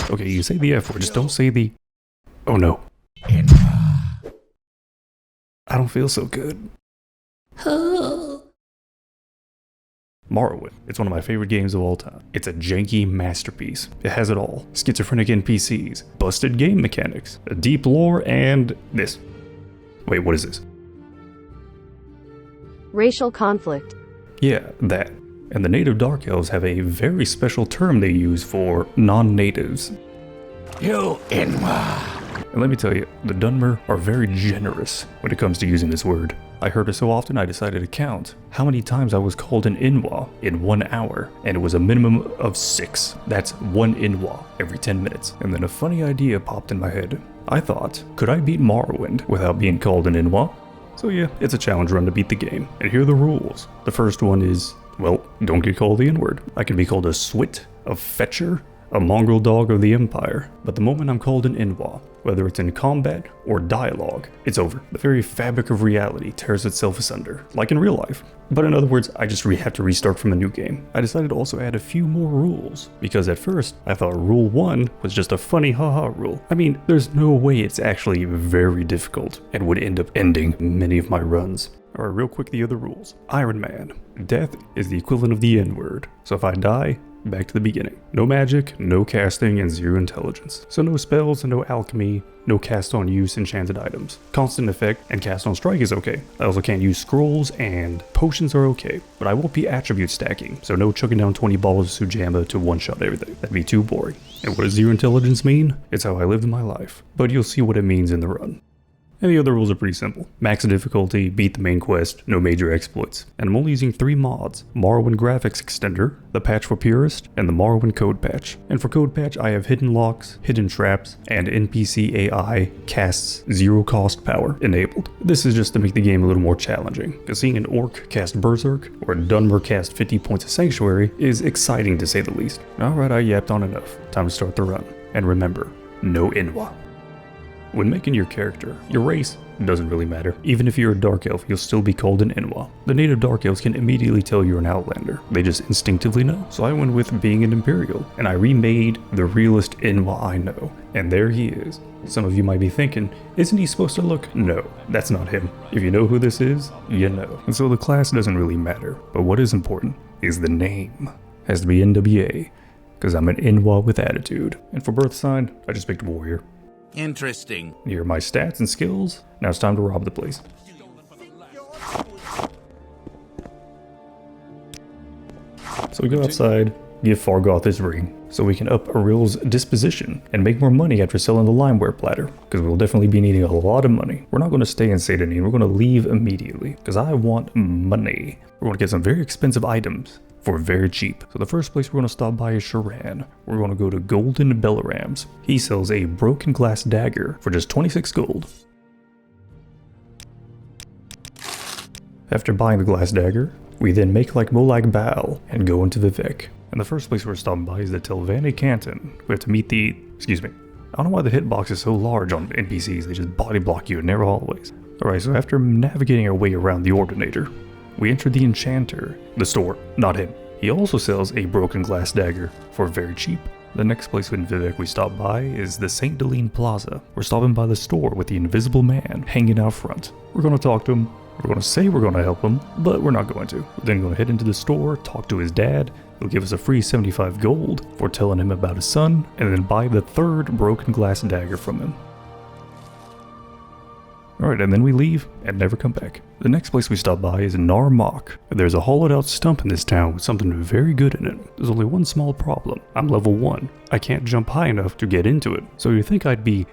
Okay, you say the F word, just don't say the... Oh no. I don't feel so good. Morrowind. It's one of my favorite games of all time. It's a janky masterpiece. It has it all. Schizophrenic NPCs, busted game mechanics, a deep lore, and this. Wait, what is this? Racial conflict. Yeah, that. And the native Dark Elves have a very special term they use for non-natives. You Inwa. And let me tell you, the Dunmer are very generous when it comes to using this word. I heard it so often I decided to count how many times I was called an Inwa in 1 hour, and it was a minimum of 6. That's 1 Inwa every 10 minutes. And then a funny idea popped in my head. I thought, could I beat Morrowind without being called an Inwa? So yeah, it's a challenge run to beat the game. And here are the rules. The first one is, well, don't get called the N-word. I can be called a Swit, a Fetcher, a mongrel dog of the Empire. But the moment I'm called an Inwa, whether it's in combat or dialogue, it's over. The very fabric of reality tears itself asunder, like in real life. But in other words, I just have to restart from a new game. I decided to also add a few more rules, because at first, I thought rule 1 was just a funny haha rule. I mean, there's no way it's actually very difficult, and would end up ending many of my runs. Alright, real quick, the other rules. Iron Man. Death is the equivalent of the N-word, so if I die, back to the beginning. No magic, no casting, and 0 intelligence. So no spells and no alchemy, no cast on use enchanted items. Constant effect and cast on strike is okay. I also can't use scrolls, and potions are okay. But I won't be attribute stacking, so no chucking down 20 balls of Sujamma to one-shot everything. That'd be too boring. And what does 0 intelligence mean? It's how I lived my life. But you'll see what it means in the run. And the other rules are pretty simple. Max difficulty, beat the main quest, no major exploits. And I'm only using 3 mods. Morrowind Graphics Extender, the patch for Purist, and the Morrowind Code Patch. And for Code Patch, I have hidden locks, hidden traps, and NPC AI casts 0 cost power enabled. This is just to make the game a little more challenging, because seeing an Orc cast Berserk, or a Dunmer cast 50 points of Sanctuary, is exciting to say the least. Alright, I yapped on enough. Time to start the run. And remember, no Inwa. When making your character, your race doesn't really matter. Even if you're a Dark Elf, you'll still be called an Inwa. The native Dark Elves can immediately tell you're an Outlander. They just instinctively know. So I went with being an Imperial, and I remade the realest Inwa I know. And there he is. Some of you might be thinking, isn't he supposed to look? No, that's not him. If you know who this is, you know. And so the class doesn't really matter. But what is important is the name. Has to be NWA, because I'm an Inwa with attitude. And for birth sign, I just picked Warrior. Interesting. Here are my stats and skills. Now it's time to rob the place. So we go outside, give Fargoth his ring, so we can up Aril's disposition and make more money after selling the limeware platter, because we'll definitely be needing a lot of money. We're not going to stay in Satanin, we're going to leave immediately, because I want money. We're going to get some very expensive items for very cheap. So the first place we're going to stop by is Sharan. We're going to go to Golden Bellarams. He sells a broken glass dagger for just 26 gold. After buying the glass dagger, we then make like Molag Bal and go into Vivek. And the first place we're stopping by is the Telvanni Canton. We have to meet the... excuse me. I don't know why the hitbox is so large on NPCs, they just body block you in narrow hallways. Alright, so after navigating our way around the Ordinator, we enter the Enchanter, the store, not him. He also sells a broken glass dagger for very cheap. The next place in Vivek we stop by is the St. Deline Plaza. We're stopping by the store with the invisible man hanging out front. We're going to talk to him. We're going to say we're going to help him, but we're not going to. We're then going to head into the store, talk to his dad. He'll give us a free 75 gold for telling him about his son, and then buy the 3rd broken glass dagger from him. Alright, and then we leave and never come back. The next place we stop by is Nar Mok. There's a hollowed out stump in this town with something very good in it. There's only one small problem. I'm level 1. I can't jump high enough to get into it. So you'd think I'd be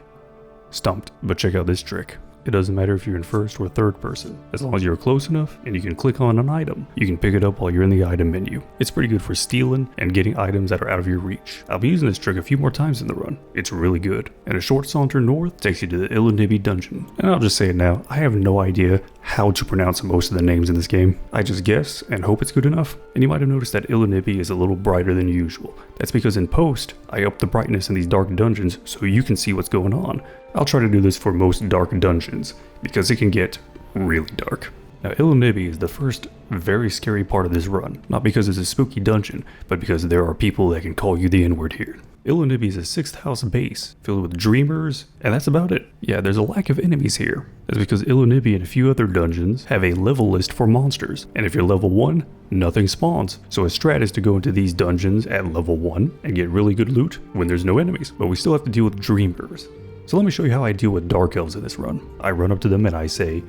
stumped, but check out this trick. It doesn't matter if you're in first or third person. As long as you're close enough and you can click on an item, you can pick it up while you're in the item menu. It's pretty good for stealing and getting items that are out of your reach. I'll be using this trick a few more times in the run. It's really good. And a short saunter north takes you to the Illinibi dungeon. And I'll just say it now, I have no idea how to pronounce most of the names in this game. I just guess and hope it's good enough. And you might have noticed that Illinibi is a little brighter than usual. That's because in post, I upped the brightness in these dark dungeons so you can see what's going on. I'll try to do this for most dark dungeons, because it can get really dark. Now, Ilunibi is the first very scary part of this run, not because it's a spooky dungeon, but because there are people that can call you the N-word here. Ilunibi is a 6th house base, filled with dreamers, and that's about it. Yeah, there's a lack of enemies here. That's because Ilunibi and a few other dungeons have a level list for monsters, and if you're level 1, nothing spawns. So a strat is to go into these dungeons at level 1 and get really good loot when there's no enemies, but we still have to deal with dreamers. So let me show you how I deal with dark elves in this run. I run up to them and I say,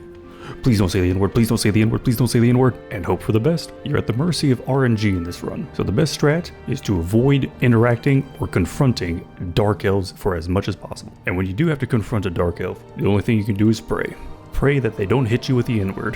please don't say the N-word, please don't say the N-word, please don't say the N-word, and hope for the best. You're at the mercy of RNG in this run. So the best strat is to avoid interacting or confronting dark elves for as much as possible. And when you do have to confront a dark elf, the only thing you can do is pray. Pray that they don't hit you with the N-word.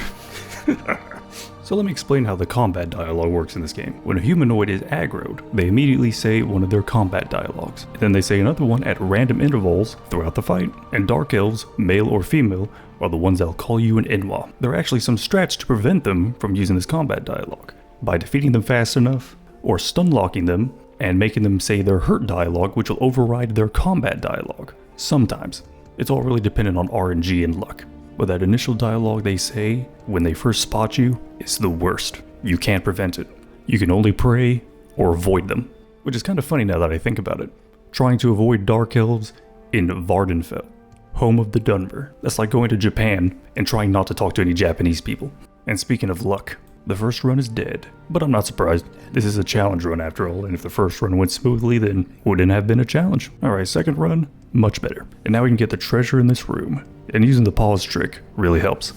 So let me explain how the combat dialogue works in this game. When a humanoid is aggroed, they immediately say one of their combat dialogues. And then they say another one at random intervals throughout the fight. And dark elves, male or female, are the ones that'll call you an Inwa. There are actually some strats to prevent them from using this combat dialogue. By defeating them fast enough, or stun locking them, and making them say their hurt dialogue, which will override their combat dialogue. Sometimes. It's all really dependent on RNG and luck. But that initial dialogue they say when they first spot you is the worst. You can't prevent it. You can only pray or avoid them. Which is kind of funny now that I think about it. Trying to avoid dark elves in Vardenfell, home of the Dunmer. That's like going to Japan and trying not to talk to any Japanese people. And speaking of luck, the first run is dead. But I'm not surprised. This is a challenge run after all, and if the first run went smoothly, then it wouldn't have been a challenge. Alright, second run, much better. And now we can get the treasure in this room. And using the pause trick really helps.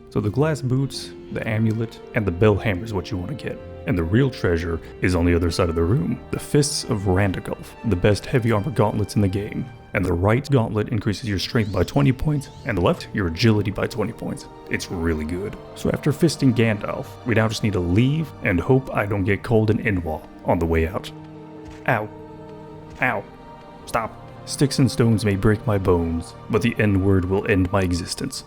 So the glass boots, the amulet, and the bell hammer is what you want to get. And the real treasure is on the other side of the room. The Fists of Randagulf, the best heavy armor gauntlets in the game. And the right gauntlet increases your strength by 20 points, and the left, your agility by 20 points. It's really good. So after fisting Gandalf, we now just need to leave and hope I don't get cold in Inwall on the way out. Ow. Ow. Stop. Sticks and stones may break my bones, but the N-word will end my existence.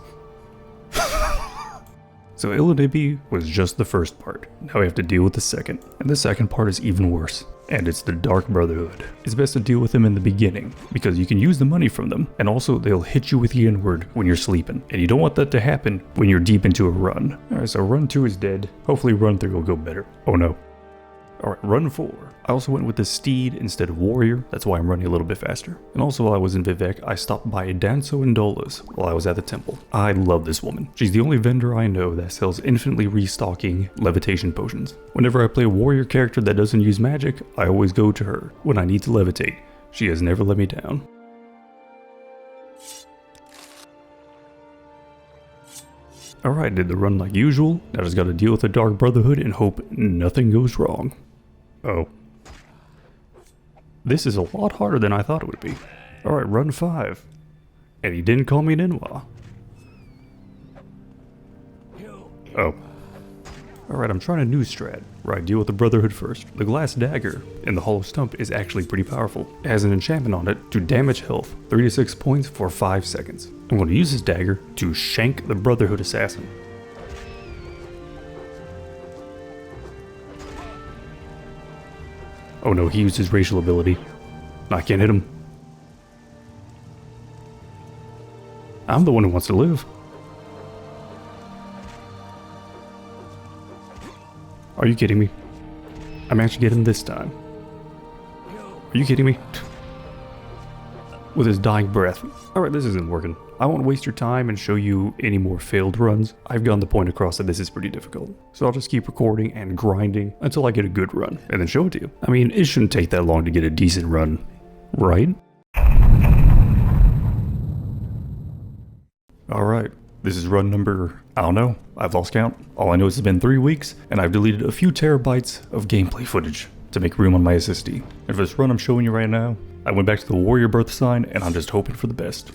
So Ilunibi was just the first part. Now we have to deal with the second. And the second part is even worse. And it's the Dark Brotherhood. It's best to deal with them in the beginning, because you can use the money from them, and also they'll hit you with the N-word when you're sleeping. And you don't want that to happen when you're deep into a run. Alright, so run 2 is dead. Hopefully run 3 will go better. Oh no. Alright, run 4. I also went with the Steed instead of Warrior, that's why I'm running a little bit faster. And also while I was in Vivek, I stopped by Danso Indolas while I was at the temple. I love this woman. She's the only vendor I know that sells infinitely restocking levitation potions. Whenever I play a warrior character that doesn't use magic, I always go to her when I need to levitate. She has never let me down. Alright, did the run like usual. Now just gotta deal with the Dark Brotherhood and hope nothing goes wrong. Oh. This is a lot harder than I thought it would be. Alright, run 5. And he didn't call me an Inwa. Oh. Alright, I'm trying a new strat, where I deal with the Brotherhood first. The Glass Dagger in the Hollow Stump is actually pretty powerful. It has an enchantment on it to damage health 3 to 6 points for 5 seconds. I'm going to use this dagger to shank the Brotherhood assassin. Oh no, he used his racial ability. I can't hit him. I'm the one who wants to live. Are you kidding me? I'm actually getting this time. Are you kidding me? With his dying breath. Alright, this isn't working. I won't waste your time and show you any more failed runs. I've gotten the point across that this is pretty difficult. So I'll just keep recording and grinding until I get a good run, and then show it to you. I mean, it shouldn't take that long to get a decent run, right? Alright, this is run number, I don't know, I've lost count. All I know is it's been 3 weeks, and I've deleted a few terabytes of gameplay footage to make room on my SSD. And for this run I'm showing you right now, I went back to the warrior birth sign, and I'm just hoping for the best.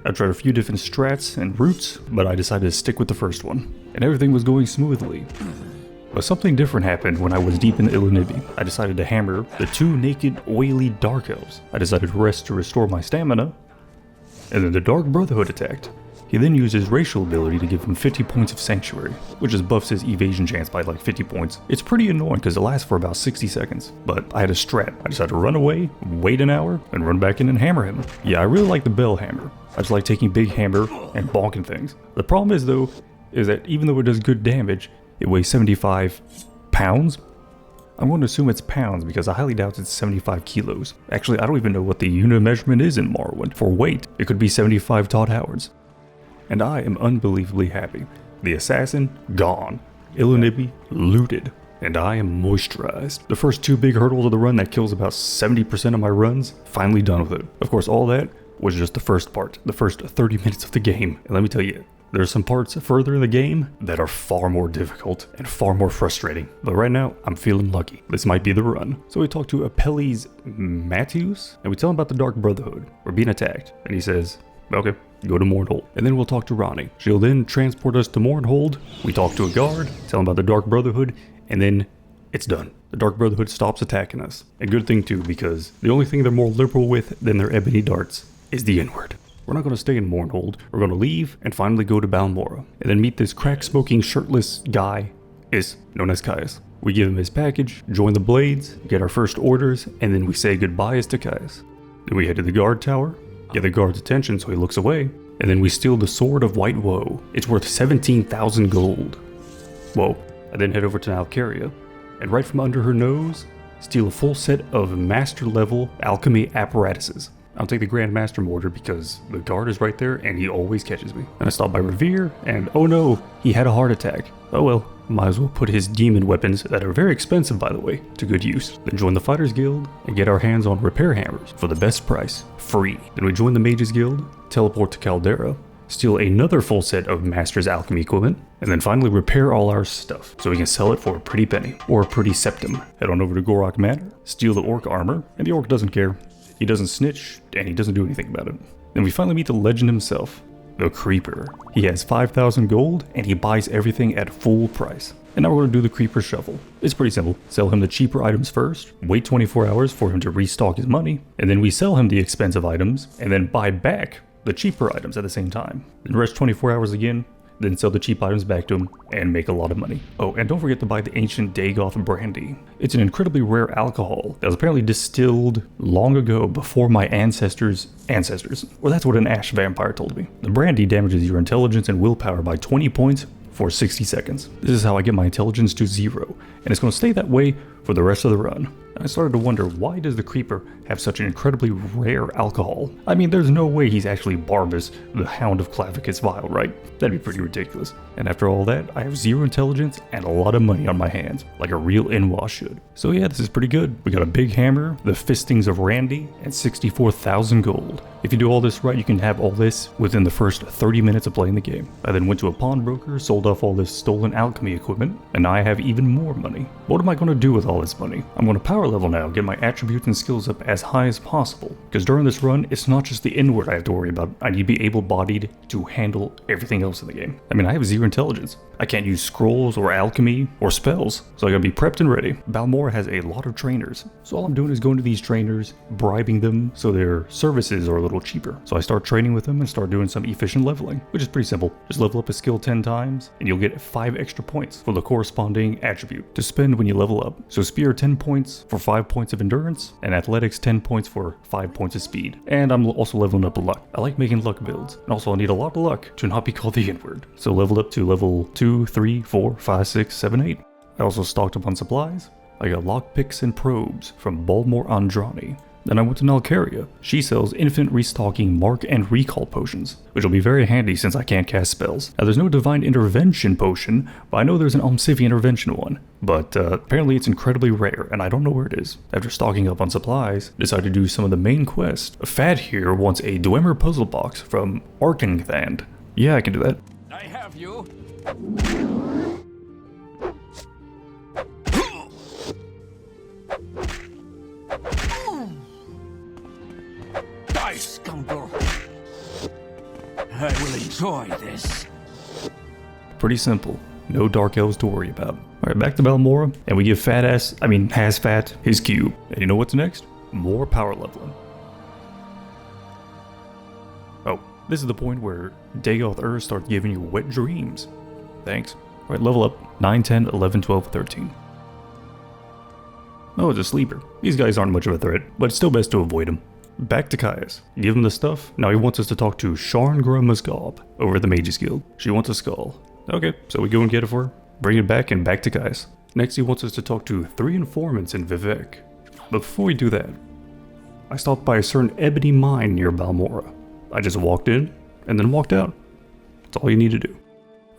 I tried a few different strats and routes, but I decided to stick with the first one, and everything was going smoothly. But something different happened when I was deep in Ilunibi. I decided to hammer the 2 naked, oily dark elves. I decided to rest to restore my stamina, and then the Dark Brotherhood attacked. He then used his racial ability to give him 50 points of Sanctuary, which just buffs his evasion chance by like 50 points. It's pretty annoying because it lasts for about 60 seconds, but I had a strat. I just had to run away, wait an hour, and run back in and hammer him. Yeah, I really like the bell hammer. I just like taking big hammer and bonking things. The problem is though, is that even though it does good damage, it weighs 75 pounds. I'm going to assume it's pounds because I highly doubt it's 75 kilos. Actually, I don't even know what the unit of measurement is in Morrowind. For weight, it could be 75 Todd Howards. And I am unbelievably happy. The assassin, gone. Illinibi, looted. And I am moisturized. The first 2 big hurdles of the run that kills about 70% of my runs, finally done with it. Of course, all that was just the first part, the first 30 minutes of the game. And let me tell you, there's some parts further in the game that are far more difficult and far more frustrating. But right now, I'm feeling lucky. This might be the run. So we talk to Apelles Matthews, and we tell him about the Dark Brotherhood. We're being attacked. And he says, okay, go to Mournhold. And then we'll talk to Ronnie. She'll then transport us to Mournhold. We talk to a guard, tell him about the Dark Brotherhood, and then it's done. The Dark Brotherhood stops attacking us. A good thing too, because the only thing they're more liberal with than their ebony darts is the N-word. We're not going to stay in Mournhold. We're going to leave and finally go to Balmora, and then meet this crack-smoking, shirtless guy, known as Caius. We give him his package, join the Blades, get our first orders, and then we say goodbyes to Caius. Then we head to the guard tower, get the guard's attention so he looks away, and then we steal the Sword of White Woe. It's worth 17,000 gold. Whoa. I then head over to Alcaria, and right from under her nose, steal a full set of master-level alchemy apparatuses. I'll take the Grand Master Mortar because the guard is right there and he always catches me. And I stop by Revere and oh no, he had a heart attack. Oh well, might as well put his demon weapons, that are very expensive by the way, to good use. Then join the Fighters Guild and get our hands on repair hammers for the best price, free. Then we join the Mages Guild, teleport to Caldera, steal another full set of Master's Alchemy equipment, and then finally repair all our stuff so we can sell it for a pretty penny, or a pretty septum. Head on over to Gorok Manor, steal the Orc armor, and the Orc doesn't care. He doesn't snitch, and he doesn't do anything about it. Then we finally meet the legend himself, the Creeper. He has 5,000 gold, and he buys everything at full price. And now we're going to do the Creeper Shuffle. It's pretty simple. Sell him the cheaper items first, wait 24 hours for him to restock his money, and then we sell him the expensive items, and then buy back the cheaper items at the same time. Then rest 24 hours again, then sell the cheap items back to him, and make a lot of money. Oh, and don't forget to buy the ancient Dagoth brandy. It's an incredibly rare alcohol that was apparently distilled long ago before my ancestors. Well, that's what an ash vampire told me. The brandy damages your intelligence and willpower by 20 points for 60 seconds. This is how I get my intelligence to 0, and it's going to stay that way for the rest of the run. And I started to wonder, why does the Creeper have such an incredibly rare alcohol? I mean, there's no way he's actually Barbas, the Hound of Clavicus Vile, right? That'd be pretty ridiculous. And after all that, I have 0 intelligence and a lot of money on my hands, like a real Inwa should. So yeah, this is pretty good. We got a big hammer, the Fistings of Randy, and 64,000 gold. If you do all this right, you can have all this within the first 30 minutes of playing the game. I then went to a pawnbroker, sold off all this stolen alchemy equipment, and now I have even more money. What am I going to do with all this money? I'm going to power level now, get my attributes and skills up as high as possible. Because during this run, it's not just the inward I have to worry about. I need to be able-bodied to handle everything else in the game. I mean, I have 0 intelligence. I can't use scrolls or alchemy or spells, so I gotta be prepped and ready. Balmora has a lot of trainers, so all I'm doing is going to these trainers, bribing them so their services are a little cheaper. So I start training with them and start doing some efficient leveling, which is pretty simple. Just level up a skill 10 times, and you'll get 5 extra points for the corresponding attribute to spend when you level up. So Spear 10 points for 5 points of endurance, and Athletics 10 points for 5 points of speed. And I'm also leveling up luck. I like making luck builds, and also I need a lot of luck to not be called the N-word. So leveled up to level 2, 3, 4, 5, 6, 7, 8. I also stocked up on supplies. I got lockpicks and probes from Balmor Andrani. Then I went to Nalcaria. She sells infinite restocking mark and recall potions, which will be very handy since I can't cast spells. Now there's no divine intervention potion, but I know there's an Omsivi intervention one. But apparently it's incredibly rare, and I don't know where it is. After stocking up on supplies, decided to do some of the main quests. Fad here wants a Dwemer puzzle box from Arkenthand. Yeah, I can do that. I have you. Die, scoundrel. I will enjoy this. Pretty simple. No dark elves to worry about. Alright, back to Balmora, and we give Hazfat his cube. And you know what's next? More power leveling. Oh, This is the point where Dagoth Earth starts giving you wet dreams. Thanks. Alright, level up. 9, 10, 11, 12, 13. Oh, it's a sleeper. These guys aren't much of a threat, but it's still best to avoid them. Back to Caius. Give him the stuff. Now he wants us to talk to Sharngra Musgob over at the Mages Guild. She wants a skull. Okay, so we go and get it for her. Bring it back and back to Caius. Next he wants us to talk to 3 informants in Vivec. But before we do that, I stopped by a certain ebony mine near Balmora. I just walked in and then walked out. That's all you need to do.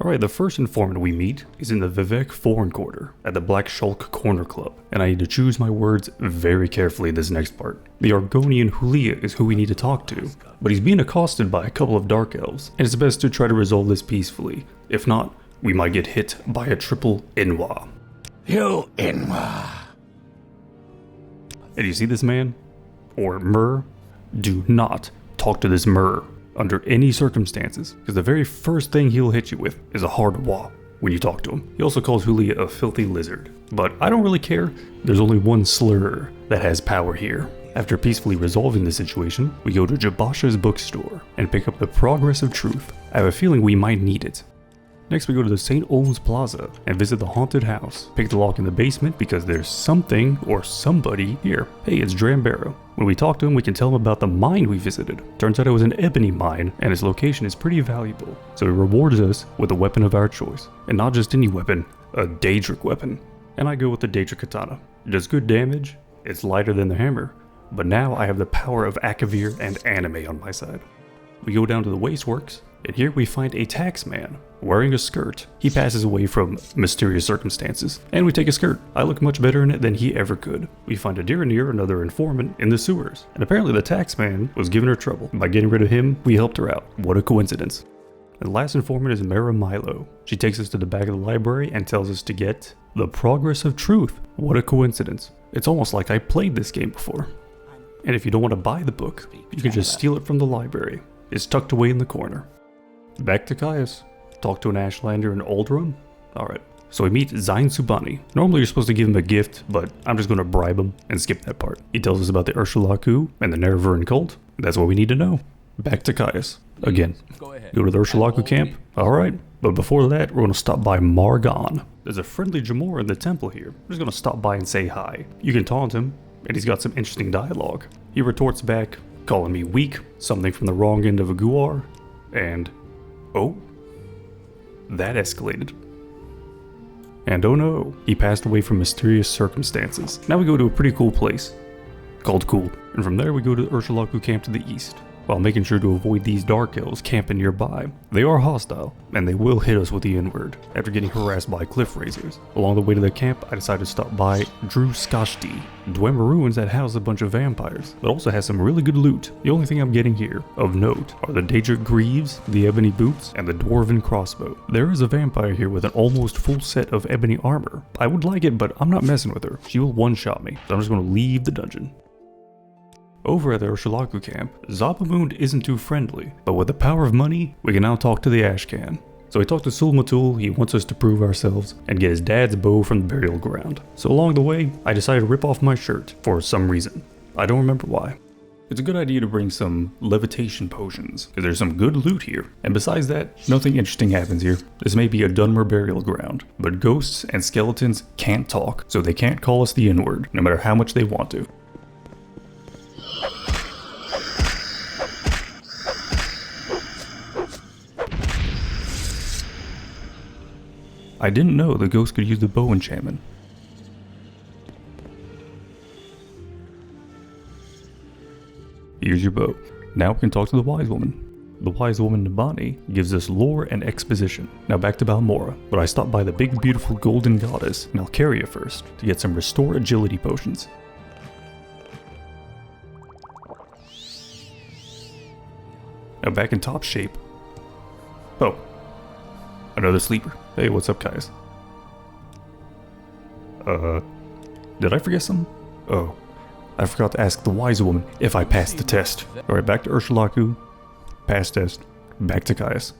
Alright, the first informant we meet is in the Vivec Foreign Quarter at the Black Shulk Corner Club, and I need to choose my words very carefully this next part. The Argonian Hulia is who we need to talk to, but he's being accosted by a couple of Dark Elves, and it's best to try to resolve this peacefully. If not, we might get hit by a triple Inwa. You Inwa. And you see this man? Or Myrrh? Do not talk to this Myrrh under any circumstances, because the very first thing he'll hit you with is a hard wah when you talk to him. He also calls Hulia a filthy lizard, but I don't really care. There's only one slur that has power here. After peacefully resolving the situation, we go to Jabasha's bookstore and pick up the Progress of Truth. I have a feeling we might need it. Next we go to the St. Olm's Plaza and visit the haunted house. Pick the lock in the basement because there's something or somebody here. Hey, it's Drambarrow. When we talk to him, we can tell him about the mine we visited. Turns out it was an ebony mine and its location is pretty valuable. So he rewards us with a weapon of our choice. And not just any weapon, a Daedric weapon. And I go with the Daedric Katana. It does good damage, it's lighter than the hammer, but now I have the power of Akavir and anime on my side. We go down to the Wasteworks, and here we find a taxman wearing a skirt. He passes away from mysterious circumstances, and we take a skirt. I look much better in it than he ever could. We find a Diranir, another informant, in the sewers, and apparently the taxman was giving her trouble. By getting rid of him, we helped her out. What a coincidence. The last informant is Mara Milo. She takes us to the back of the library and tells us to get the Progress of Truth. What a coincidence. It's almost like I played this game before. And if you don't want to buy the book, you can just steal it from the library. It's tucked away in the corner. Back to Caius. Talk to an Ashlander in Oldrun? Alright. So we meet Zain Subani. Normally you're supposed to give him a gift, but I'm just going to bribe him and skip that part. He tells us about the Urshulaku and the Nereveran cult. That's what we need to know. Back to Caius. Again. Go to the Urshulaku camp? Alright. But before that, we're going to stop by Margon. There's a friendly Jamor in the temple here. We're just going to stop by and say hi. You can taunt him, and he's got some interesting dialogue. He retorts back, calling me weak, something from the wrong end of a Guar, and oh, that escalated. And oh no, he passed away from mysterious circumstances. Now we go to a pretty cool place called Cool, and from there we go to the Urshulaku camp to the east, while making sure to avoid these Dark Elves camping nearby. They are hostile, and they will hit us with the N-word after getting harassed by cliff raisers. Along the way to the camp, I decided to stop by Drew Skashti, Dwemer ruins that house a bunch of vampires, but also has some really good loot. The only thing I'm getting here, of note, are the Daedric Greaves, the Ebony Boots, and the Dwarven Crossbow. There is a vampire here with an almost full set of ebony armor. I would like it, but I'm not messing with her. She will one-shot me, so I'm just going to leave the dungeon. Over at the Urshulaku camp, Zabamund isn't too friendly, but with the power of money, we can now talk to the Ashcan. So we talked to Sulmatul, he wants us to prove ourselves and get his dad's bow from the burial ground. So along the way, I decided to rip off my shirt for some reason. I don't remember why. It's a good idea to bring some levitation potions, because there's some good loot here. And besides that, nothing interesting happens here. This may be a Dunmer burial ground, but ghosts and skeletons can't talk, so they can't call us the N-word, no matter how much they want to. I didn't know the ghost could use the bow enchantment. Here's your bow. Now we can talk to the wise woman. The wise woman Nabani gives us lore and exposition. Now back to Balmora, but I stopped by the big beautiful golden goddess in Alcaria first to get some restore agility potions. Now back in top shape. Oh, another sleeper. Hey, what's up, guys? Did I forget something? Oh, I forgot to ask the wise woman if I passed the test. Alright, back to Urshulaku. Pass test. Back to Caius.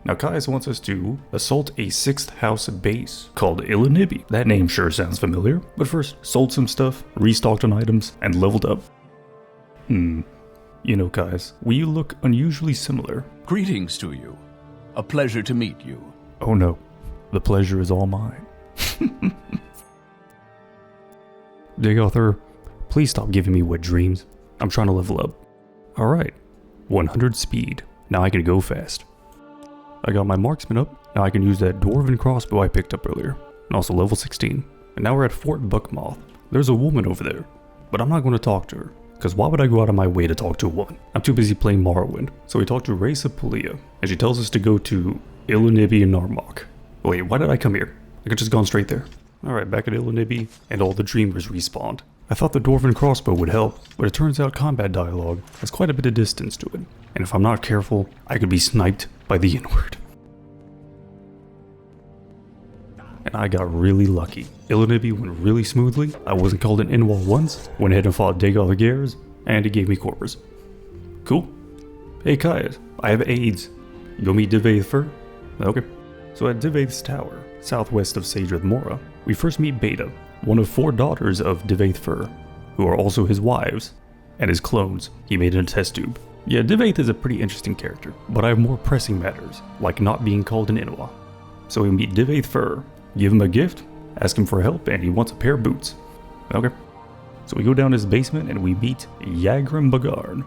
Now Caius wants us to assault a 6th house base called Illinibi. That name sure sounds familiar. But first, sold some stuff, restocked on items, and leveled up. You know, Caius, we look unusually similar. Greetings to you. A pleasure to meet you. Oh no, the pleasure is all mine. Digother, please stop giving me wet dreams. I'm trying to level up. Alright, 100 speed. Now I can go fast. I got my marksman up. Now I can use that dwarven crossbow I picked up earlier. And also level 16. And now we're at Fort Buckmoth. There's a woman over there. But I'm not going to talk to her. Because why would I go out of my way to talk to a woman? I'm too busy playing Morrowind. So we talk to Raisa Pulia, and she tells us to go to Ilunibi and Narmok. Wait, why did I come here? I could just gone straight there. Alright, back at Ilunibi, and all the dreamers respawned. I thought the dwarven crossbow would help, but it turns out combat dialogue has quite a bit of distance to it. And if I'm not careful, I could be sniped by the N-word. And I got really lucky. Ilunibi went really smoothly, I wasn't called an N-wall once, went ahead and fought Dagal the Gares, and he gave me Corpus. Cool. Hey Kaius, I have AIDS. You'll meet Divaith Fur? Okay. So at Divaith's tower, southwest of Sadrith Mora, we first meet Beta, one of 4 daughters of Divaith Fur, who are also his wives, and his clones he made in a test tube. Yeah, Divaith is a pretty interesting character, but I have more pressing matters, like not being called an Inwa. So we meet Divaith Fur, give him a gift, ask him for help, and he wants a pair of boots. Okay. So we go down his basement and we meet Yagrim Bagarn.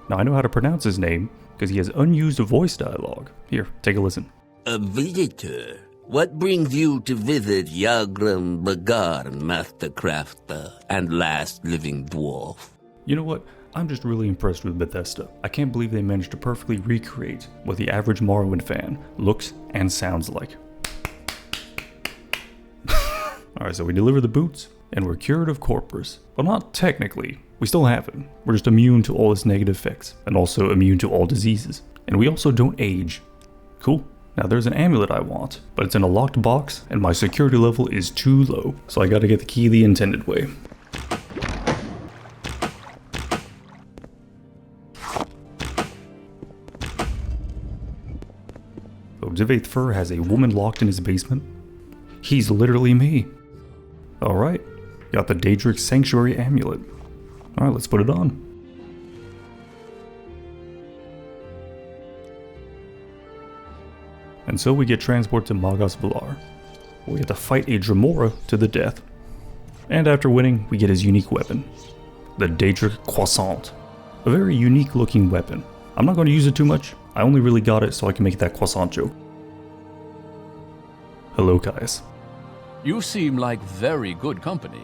Now I know how to pronounce his name, because he has unused voice dialogue. Here, take a listen. A visitor. What brings you to visit Yagrim Bagarn, Master Crafter and last living dwarf? You know what? I'm just really impressed with Bethesda. I can't believe they managed to perfectly recreate what the average Morrowind fan looks and sounds like. Alright, so we deliver the boots, and we're cured of Corpus. Well, not technically. We still have it. We're just immune to all its negative effects, and also immune to all diseases. And we also don't age. Cool. Now there's an amulet I want, but it's in a locked box, and my security level is too low, so I gotta get the key the intended way. So Divaith Fur has a woman locked in his basement. He's literally me. Alright, got the Daedric Sanctuary Amulet. Alright, let's put it on. And so we get transport to Magos Valar. We have to fight a Dremora to the death. And after winning, we get his unique weapon, the Daedric Croissant. A very unique looking weapon. I'm not going to use it too much, I only really got it so I can make that croissant joke. Hello, Caius. You seem like very good company.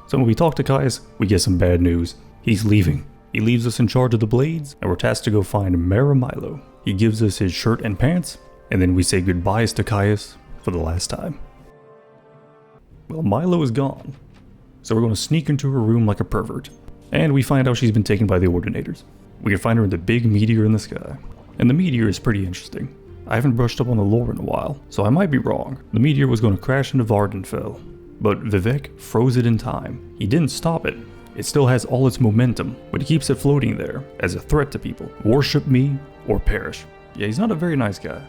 So when we talk to Caius, we get some bad news. He's leaving. He leaves us in charge of the blades, and we're tasked to go find Maramilo. He gives us his shirt and pants, and then we say goodbyes to Caius for the last time. Well, Milo is gone, so we're going to sneak into her room like a pervert. And we find out she's been taken by the Ordinators. We can find her in the big meteor in the sky. And the meteor is pretty interesting. I haven't brushed up on the lore in a while, so I might be wrong. The meteor was going to crash into Vardenfell, but Vivek froze it in time. He didn't stop it. It still has all its momentum, but he keeps it floating there as a threat to people. Worship me or perish. Yeah, he's not a very nice guy.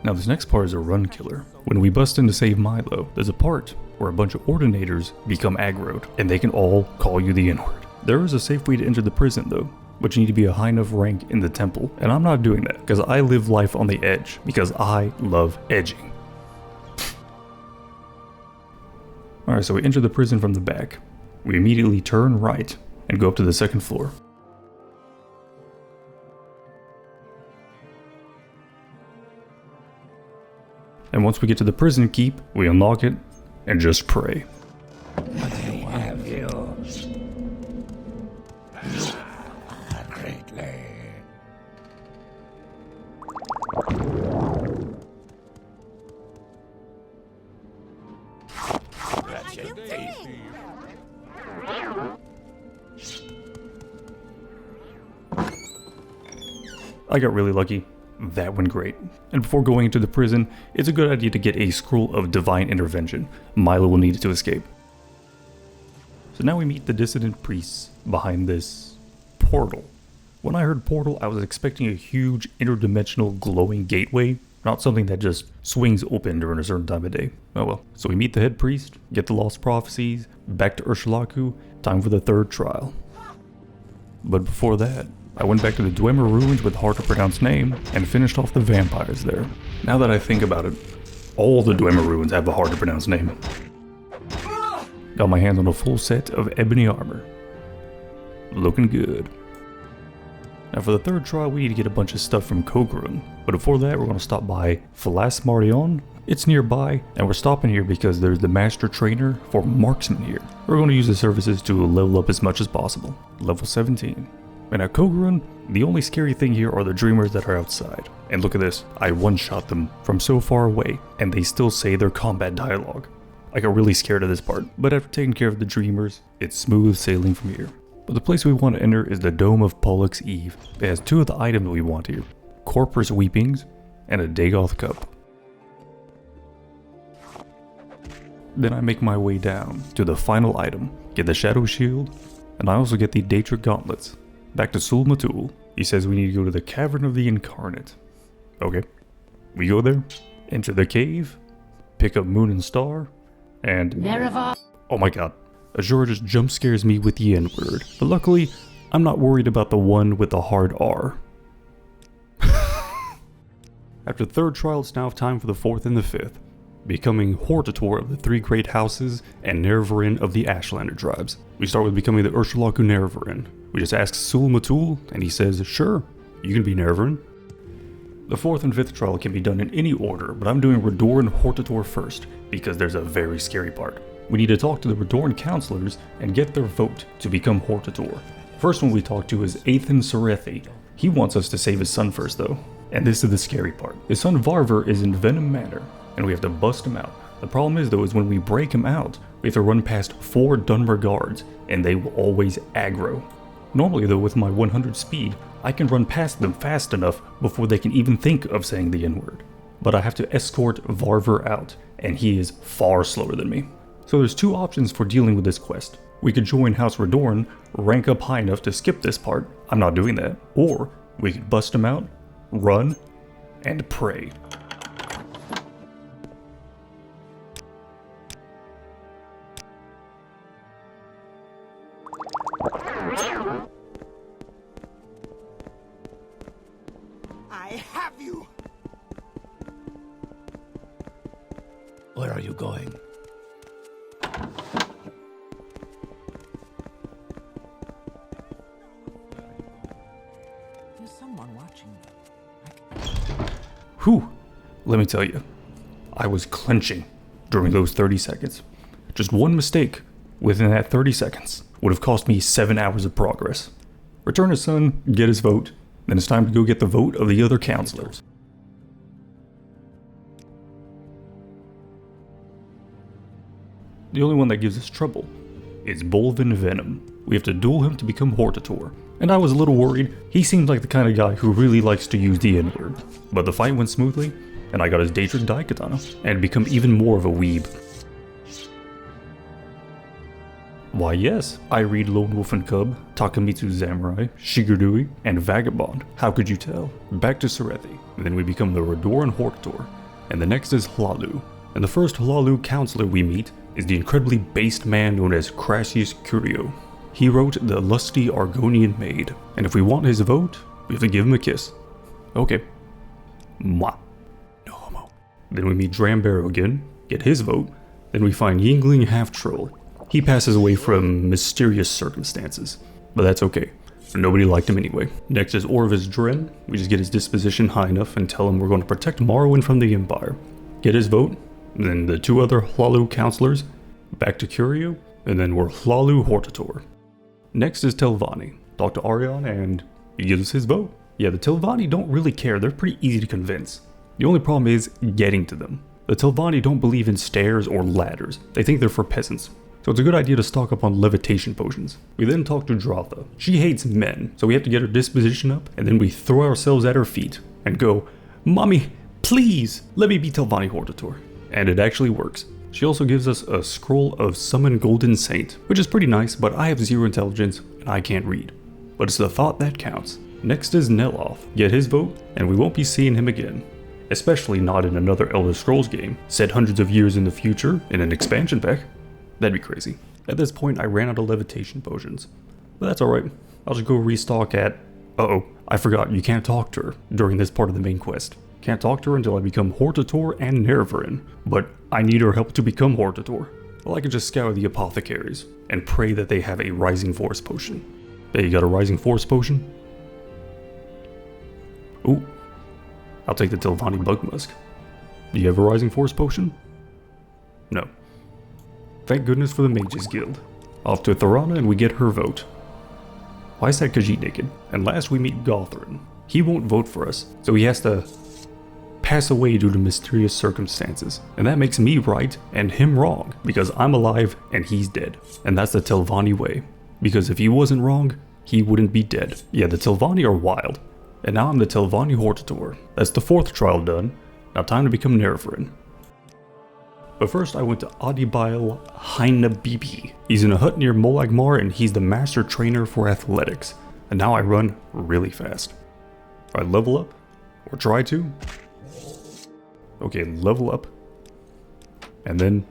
Now this next part is a run killer. When we bust in to save Milo, there's a part where a bunch of Ordinators become aggroed, and they can all call you the N-word. There is a safe way to enter the prison though, but you need to be a high enough rank in the temple, and I'm not doing that, because I live life on the edge, because I love edging. Alright, so we enter the prison from the back. We immediately turn right, and go up to the second floor. And once we get to the prison keep, we unlock it, and just pray. I got really lucky. That went great. And before going into the prison, it's a good idea to get a scroll of divine intervention. Milo will need it to escape. So now we meet the dissident priests behind this portal. When I heard portal, I was expecting a huge interdimensional glowing gateway, not something that just swings open during a certain time of day. Oh well. So we meet the head priest, get the lost prophecies, back to Urshulaku, time for the third trial. But before that, I went back to the Dwemer ruins with hard to pronounce name and finished off the vampires there. Now that I think about it, all the Dwemer ruins have a hard to pronounce name. Got my hands on a full set of ebony armor. Looking good. Now for the third trial we need to get a bunch of stuff from Kogrun, but before that we're going to stop by Falas Marion. It's nearby, and we're stopping here because there's the master trainer for marksmen here. We're going to use the services to level up as much as possible. Level 17. And at Kogrun, the only scary thing here are the dreamers that are outside. And look at this, I one-shot them from so far away, and they still say their combat dialogue. I got really scared of this part, but after taking care of the dreamers, it's smooth sailing from here. But the place we want to enter is the Dome of Pollux Eve. It has two of the items we want here, Corpus Weepings and a Dagoth Cup. Then I make my way down to the final item, get the Shadow Shield, and I also get the Daedric Gauntlets. Back to Sul Matul. He says we need to go to the Cavern of the Incarnate. Okay, we go there, enter the cave, pick up Moon and Star, and... oh my god. Azura just jump scares me with the N-word, but luckily, I'm not worried about the one with the hard R. After the third trial, it's now time for the fourth and the fifth, becoming Hortator of the Three Great Houses and Nerevarin of the Ashlander tribes. We start with becoming the Urshulaku Nerevarin. We just ask Sul Matul, and he says, sure, you can be Nerevarin. The fourth and fifth trial can be done in any order, but I'm doing Rador and Hortator first, because there's a very scary part. We need to talk to the Redoran counselors and get their vote to become Hortator. First one we talk to is Athan Serethi. He wants us to save his son first though. And this is the scary part. His son Varver is in Venom Manor, and we have to bust him out. The problem is though is when we break him out, we have to run past 4 Dunmer guards, and they will always aggro. Normally though with my 100 speed, I can run past them fast enough before they can even think of saying the N-word. But I have to escort Varver out, and he is far slower than me. So there's two options for dealing with this quest. We could join House Radorn, rank up high enough to skip this part, I'm not doing that, or we could bust him out, run, and pray. I have you! Where are you going? There's someone watching me. Whew, let me tell you, I was clenching during those 30 seconds. Just one mistake within that 30 seconds would have cost me 7 hours of progress. Return his son, get his vote, then it's time to go get the vote of the other counselors. The only one that gives us trouble is Bolvin Venom. We have to duel him to become Hortator. And I was a little worried. He seemed like the kind of guy who really likes to use the N-word. But the fight went smoothly, and I got his Daedric Daikatana, and become even more of a weeb. Why yes, I read Lone Wolf and Cub, Takamitsu Samurai, Shigurui, and Vagabond. How could you tell? Back to Serethi. Then we become the Redoran Hortator. And the next is Hlalu. And the first Hlalu counselor we meet is the incredibly based man known as Crassius Curio. He wrote The Lusty Argonian Maid, and if we want his vote, we have to give him a kiss. Okay. Mwah. No homo. Then we meet Drambarrow again, get his vote, then we find Yingling Half-Troll. He passes away from mysterious circumstances, but that's okay. Nobody liked him anyway. Next is Orvis Dren. We just get his disposition high enough and tell him we're going to protect Morrowind from the Empire. Get his vote, then the 2 other Hlalu counselors, back to Curio, and then we're Hlalu Hortator. Next is Telvanni. Talk to Arion and he gives us his vote. Yeah, the Telvanni don't really care, they're pretty easy to convince. The only problem is getting to them. The Telvanni don't believe in stairs or ladders, they think they're for peasants. So it's a good idea to stock up on levitation potions. We then talk to Drotha. She hates men, so we have to get her disposition up, and then we throw ourselves at her feet and go, "Mommy, please, let me be Telvanni Hortator." And it actually works. She also gives us a scroll of Summon Golden Saint, which is pretty nice, but I have 0 intelligence and I can't read. But it's the thought that counts. Next is Neloth. Get his vote, and we won't be seeing him again. Especially not in another Elder Scrolls game, set hundreds of years in the future in an expansion pack. That'd be crazy. At this point, I ran out of levitation potions. But that's alright. I'll just go restock at Uh-oh, I forgot, you can't talk to her during this part of the main quest. Can't talk to her until I become Hortator and Nervarin, but I need her help to become Hortator. Well, I could just scour the apothecaries and pray that they have a Rising Force potion. Hey, you got a Rising Force potion? Ooh, I'll take the Telvanni Bug Musk. Do you have a Rising Force potion? No. Thank goodness for the Mages Guild. Off to Thorana and we get her vote. Why is that Khajiit naked? And last we meet Gothrin. He won't vote for us, so he has to pass away due to mysterious circumstances. And that makes me right and him wrong, because I'm alive and he's dead. And that's the Telvanni way. Because if he wasn't wrong, he wouldn't be dead. Yeah, the Telvanni are wild. And now I'm the Telvanni Hortator. That's the 4th trial done. Now time to become Nervarin. But first I went to Adibail Hainabibi. He's in a hut near Molagmar and he's the master trainer for athletics. And now I run really fast. I level up, or try to. Okay, level up. And then...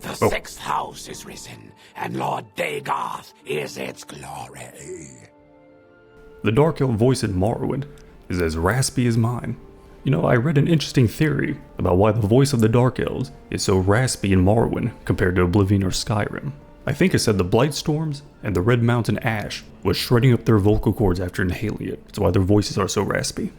The 6th house is risen, and Lord Dagoth is its glory. The Dark Elf voice in Morrowind is as raspy as mine. You know, I read an interesting theory about why the voice of the Dark Elves is so raspy in Morrowind compared to Oblivion or Skyrim. I think it said the Blightstorms and the Red Mountain Ash was shredding up their vocal cords after inhaling it. That's why their voices are so raspy.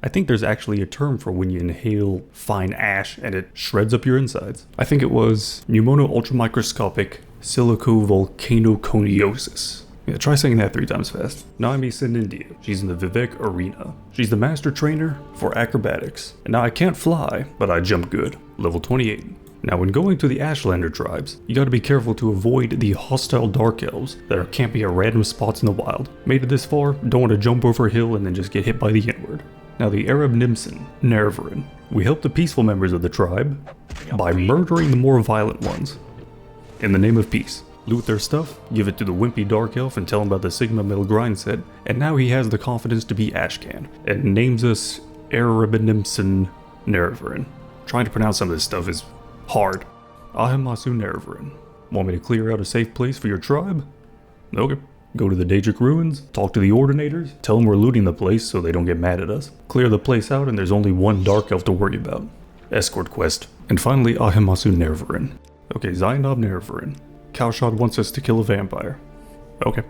I think there's actually a term for when you inhale fine ash and it shreds up your insides. I think it was pneumono-ultramicroscopic silicovolcanoconiosis. Yeah, try saying that 3 times fast. Naimi Senindia. She's in the Vivek Arena. She's the master trainer for acrobatics. And now I can't fly, but I jump good. Level 28. Now when going to the Ashlander tribes, you gotta be careful to avoid the hostile Dark Elves that are camping at random spots in the wild. Made it this far, don't want to jump over a hill and then just get hit by the N-word. Now the Arab Nimson, Nervarin. We help the peaceful members of the tribe by murdering the more violent ones. In the name of peace. Loot their stuff, give it to the wimpy Dark Elf and tell him about the Sigma Mill grind set, and now he has the confidence to be Ashcan, and names us Arabinimson Nervarin. Trying to pronounce some of this stuff is hard. Ahemasu Nervarin. Want me to clear out a safe place for your tribe? Okay. Go to the Daedric Ruins, talk to the Ordinators, tell them we're looting the place so they don't get mad at us. Clear the place out and there's only one Dark Elf to worry about. Escort quest. And finally Ahemasu Nervarin. Okay, Zainab Nervarin. Cowshot wants us to kill a vampire. Okay.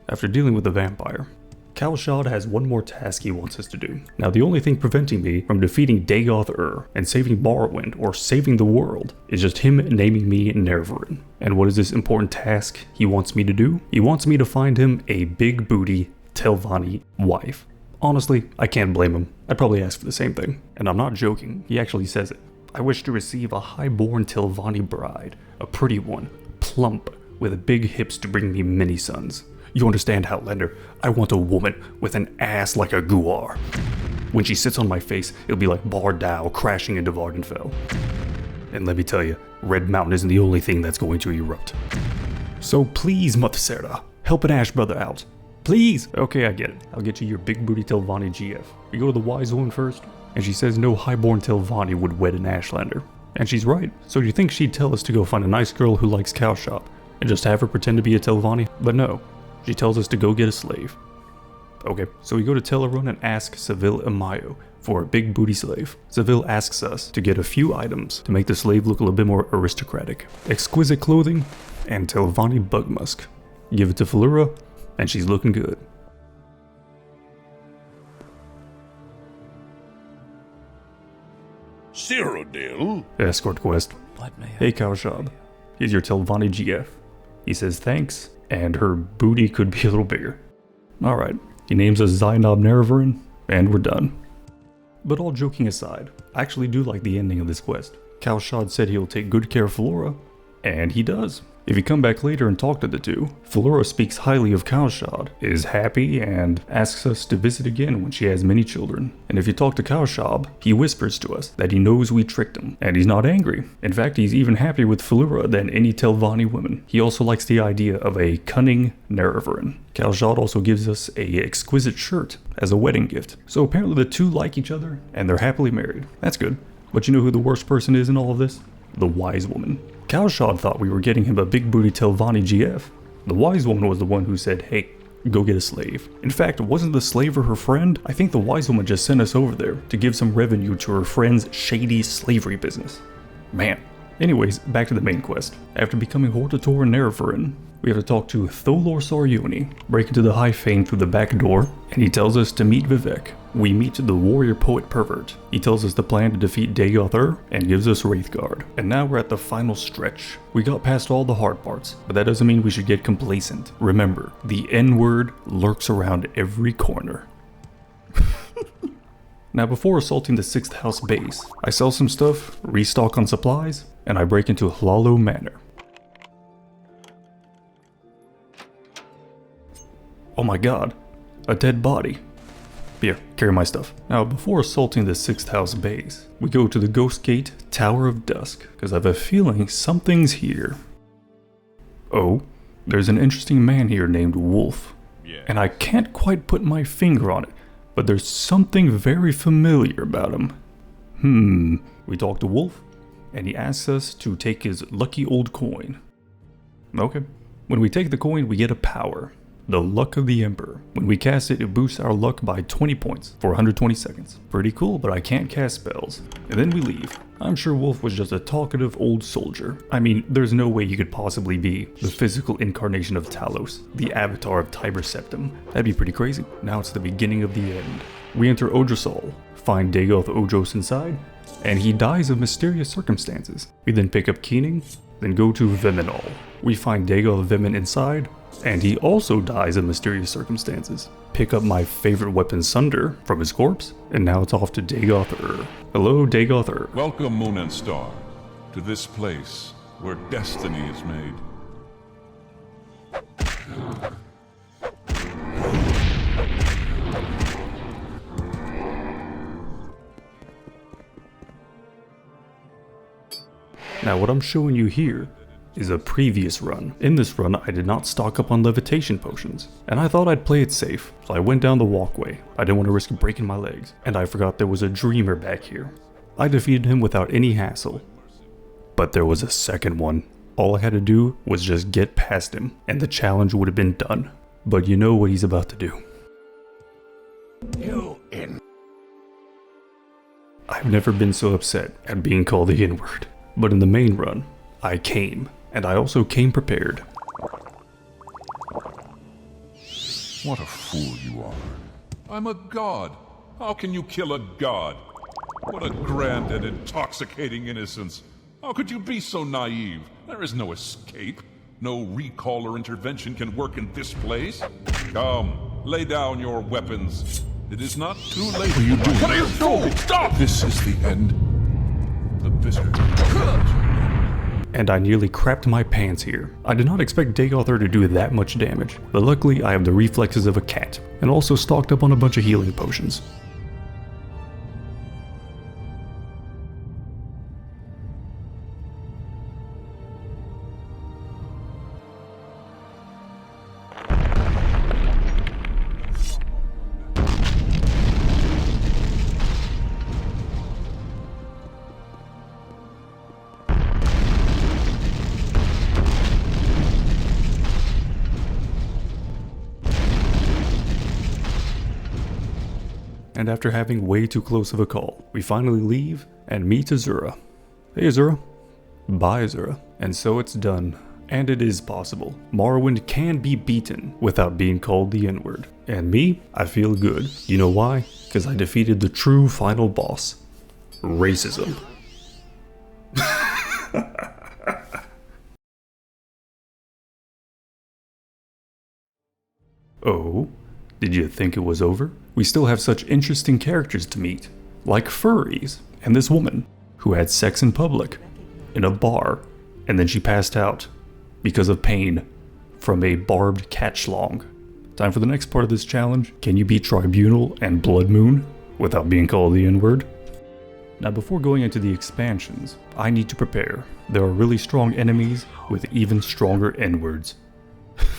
After dealing with the vampire, Cowshot has one more task he wants us to do. Now the only thing preventing me from defeating Dagoth and saving Morrowind or saving the world is just him naming me Nervarin. And what is this important task he wants me to do? He wants me to find him a big booty Telvanni wife. Honestly, I can't blame him. I'd probably ask for the same thing. And I'm not joking, he actually says it. I wish to receive a high-born Telvanni bride, a pretty one, plump, with big hips to bring me many sons. You understand, Outlander? I want a woman with an ass like a guar. When she sits on my face, it'll be like Bardow crashing into Vardenfell. And let me tell you, Red Mountain isn't the only thing that's going to erupt. So please, Mothercera, help an Ash brother out. Please! Okay, I get it. I'll get you your big booty Telvanni GF. We go to the wise woman first, and she says no highborn Telvanni would wed an Ashlander. And she's right. So you think she'd tell us to go find a nice girl who likes cow shop, and just have her pretend to be a Telvanni? But no. She tells us to go get a slave. Okay, so we go to Teleron and ask Seville Amayo for a big booty slave. Seville asks us to get a few items to make the slave look a little bit more aristocratic. Exquisite clothing and Telvanni bug musk. Give it to Falura, and she's looking good. Cyrodiil? Escort quest. Hey Cowshab, here's your Telvanni GF. He says thanks, and her booty could be a little bigger. Alright, he names us Zainab Nervarin, and we're done. But all joking aside, I actually do like the ending of this quest. Cowshad said he'll take good care of Flora, and he does. If you come back later and talk to the two, Flora speaks highly of Cowshad, is happy, and asks us to visit again when she has many children. And if you talk to Cowshab, he whispers to us that he knows we tricked him, and he's not angry. In fact, he's even happier with Flora than any Telvanni woman. He also likes the idea of a cunning Nervarin. Cowshad also gives us a exquisite shirt as a wedding gift. So apparently the two like each other, and they're happily married. That's good. But you know who the worst person is in all of this? The wise woman. Cowshad thought we were getting him a big booty Telvanni GF, The wise woman was the one who said, hey, go get a slave. In fact, wasn't the slaver her friend? I think the wise woman just sent us over there to give some revenue to her friend's shady slavery business. Man. Anyways, back to the main quest. After becoming Hortator and Nereferin, we have to talk to Tholor Saryuni, break into the High Fane through the back door, and he tells us to meet Vivek. We meet the warrior poet pervert. He tells us the plan to defeat Dagoth and gives us Wraithguard. And now we're at the final stretch. We got past all the hard parts, but that doesn't mean we should get complacent. Remember, the N-word lurks around every corner. Now before assaulting the 6th house base, I sell some stuff, restock on supplies, and I break into Hlalo Manor. Oh my god, a dead body. Here, carry my stuff. Now before assaulting the 6th house base, we go to the Ghost Gate Tower of Dusk, because I have a feeling something's here. Oh, there's an interesting man here named Wolf, and I can't quite put my finger on it, but there's something very familiar about him. We talk to Wolf, and he asks us to take his lucky old coin. Okay. When we take the coin, we get a power. The Luck of the Emperor. When we cast it, it boosts our luck by 20 points for 120 seconds. Pretty cool, but I can't cast spells. And then we leave. I'm sure Wolf was just a talkative old soldier. I mean, there's no way you could possibly be the physical incarnation of Talos, the avatar of Tiber Septim. That'd be pretty crazy. Now it's the beginning of the end. We enter Odrasol, find Dagoth Ojos inside, and he dies of mysterious circumstances. We then pick up Keening, then go to Viminal. We find Dagoth Vimin inside, and he also dies of mysterious circumstances. Pick up my favorite weapon Sunder from his corpse, and now it's off to Dagoth. Hello, Dagoth. Welcome, Moon and Star, to this place where destiny is made. Now what I'm showing you here is a previous run. In this run, I did not stock up on levitation potions, and I thought I'd play it safe, so I went down the walkway. I didn't want to risk breaking my legs, and I forgot there was a dreamer back here. I defeated him without any hassle, but there was a second one. All I had to do was just get past him, and the challenge would have been done. But you know what he's about to do. I've never been so upset at being called the N-word, but in the main run, I came. And I also came prepared. What a fool you are. I'm a god. How can you kill a god? What a grand and intoxicating innocence. How could you be so naive? There is no escape. No recall or intervention can work in this place. Come, lay down your weapons. It is not too late. What are you doing? What are you doing? Stop! This is the end. The bitter. And I nearly crapped my pants here. I did not expect Dagoth to do that much damage, but luckily I have the reflexes of a cat, and also stocked up on a bunch of healing potions. And after having way too close of a call, we finally leave and meet Azura. Hey Azura. Bye Azura. And so it's done. And it is possible. Morrowind can be beaten without being called the N-word. And me, I feel good. You know why? Because I defeated the true final boss. Racism. Oh? Did you think it was over? We still have such interesting characters to meet, like furries, and this woman, who had sex in public, in a bar, and then she passed out, because of pain, from a barbed cat schlong. Time for the next part of this challenge. Can you beat Tribunal and Blood Moon, without being called the N-word? Now before going into the expansions, I need to prepare. There are really strong enemies, with even stronger N-words.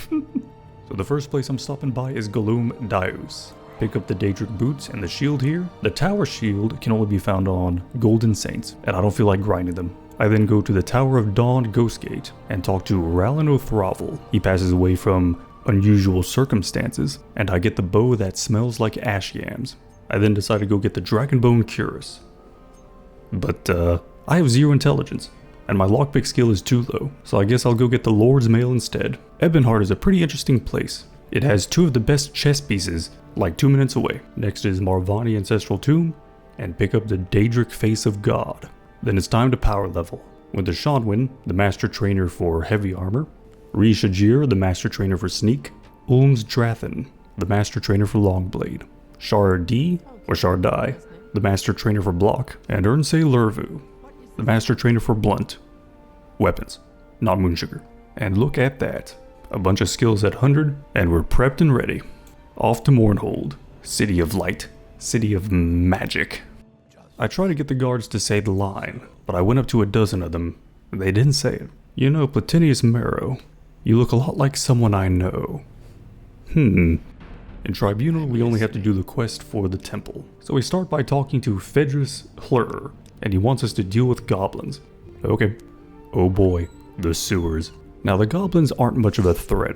So the first place I'm stopping by is Galum Daius. Pick up the Daedric boots and the shield here. The tower shield can only be found on Golden Saints, and I don't feel like grinding them. I then go to the Tower of Dawn Ghost Gate and talk to Rallin O'Thravel. He passes away from unusual circumstances, and I get the bow that smells like ash yams. I then decide to go get the Dragonbone Cuirass. But I have 0 intelligence, and my lockpick skill is too low, so I guess I'll go get the Lord's Mail instead. Ebonheart is a pretty interesting place. It has 2 of the best chess pieces, like 2 minutes away. Next is Marvani Ancestral Tomb, and pick up the Daedric Face of God. Then it's time to power level. With the Shodwin, the Master Trainer for Heavy Armor, Rishajir, the Master Trainer for Sneak, Ulm's Drathan, the Master Trainer for Longblade, Shardi, or Shardai, the Master Trainer for Block, and Ernsei Lurvu, the Master Trainer for Blunt. Weapons, not Moonsugar. And look at that. A bunch of skills at 100, and we're prepped and ready. Off to Mournhold, City of Light, City of Magic. I tried to get the guards to say the line, but I went up to a dozen of them, and they didn't say it. You know, Platinius Marrow, you look a lot like someone I know. In Tribunal, we only have to do the quest for the temple. So we start by talking to Fedris Hlur, and he wants us to deal with goblins. Okay. Oh boy, the sewers. Now the goblins aren't much of a threat.